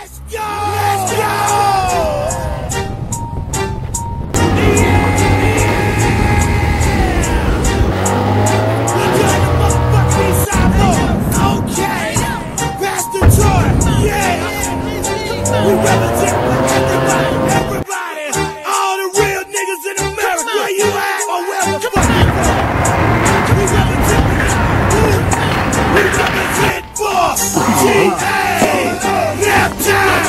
Let's go! Let's go! We represent everybody, all the real niggas in America. Where you at? Or where the fuck you from? We represent for GA, Naptown,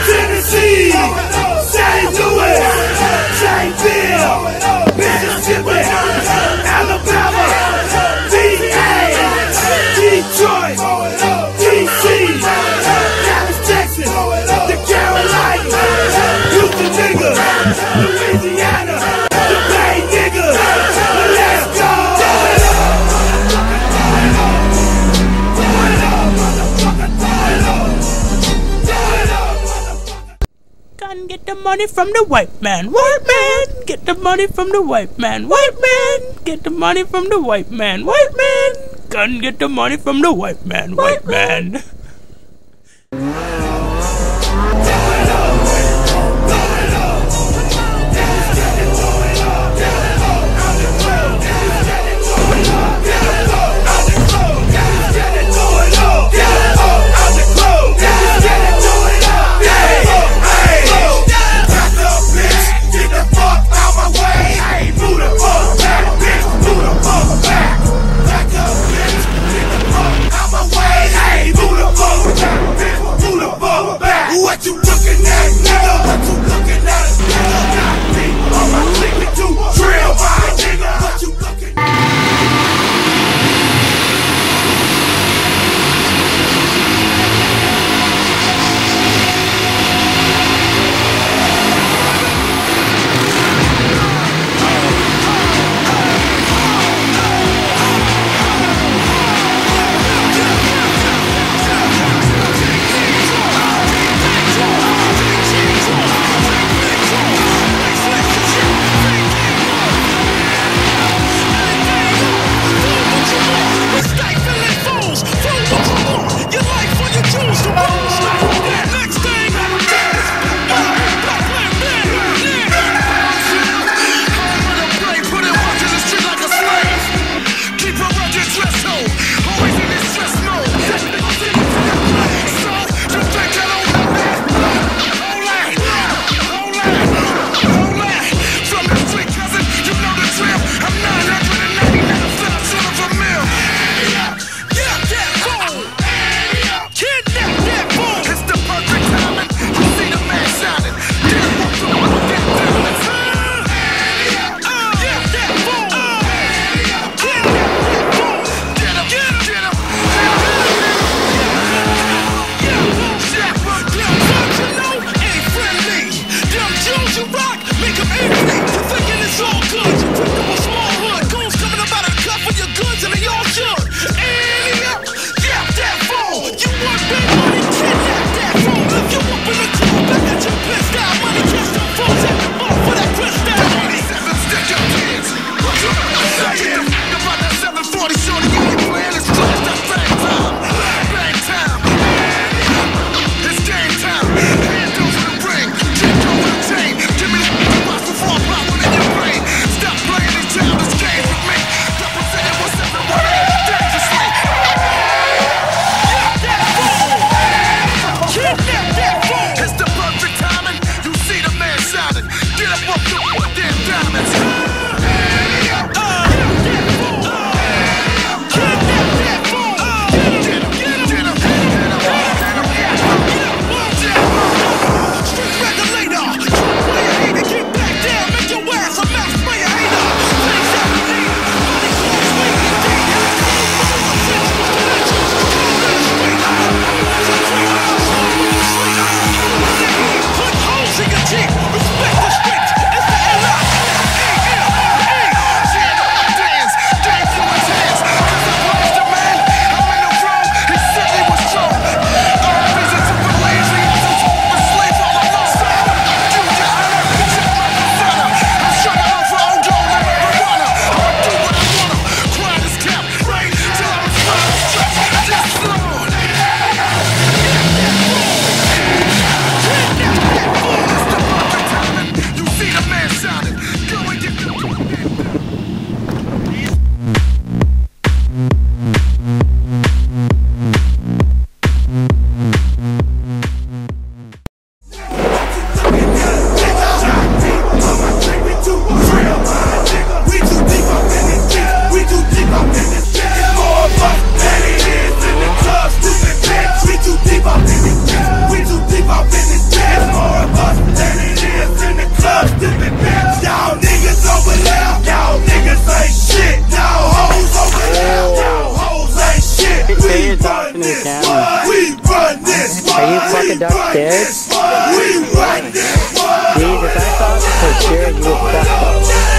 Tennessee, St. Louis, Janesville, Mississippi, Alabama, VA, Detroit, DC, Dallas, Texas, the Carolinas, Houston niggas, Louisiana, the Bay niggas. Let's go! Gun get the money from the white man. White man, get the money from the white man. White man, get the money from the white man. White man, gun get the money from the white man. White man. me the camera. Are you fucking upstairs? Jeez, if I thought for sure you were fucked up.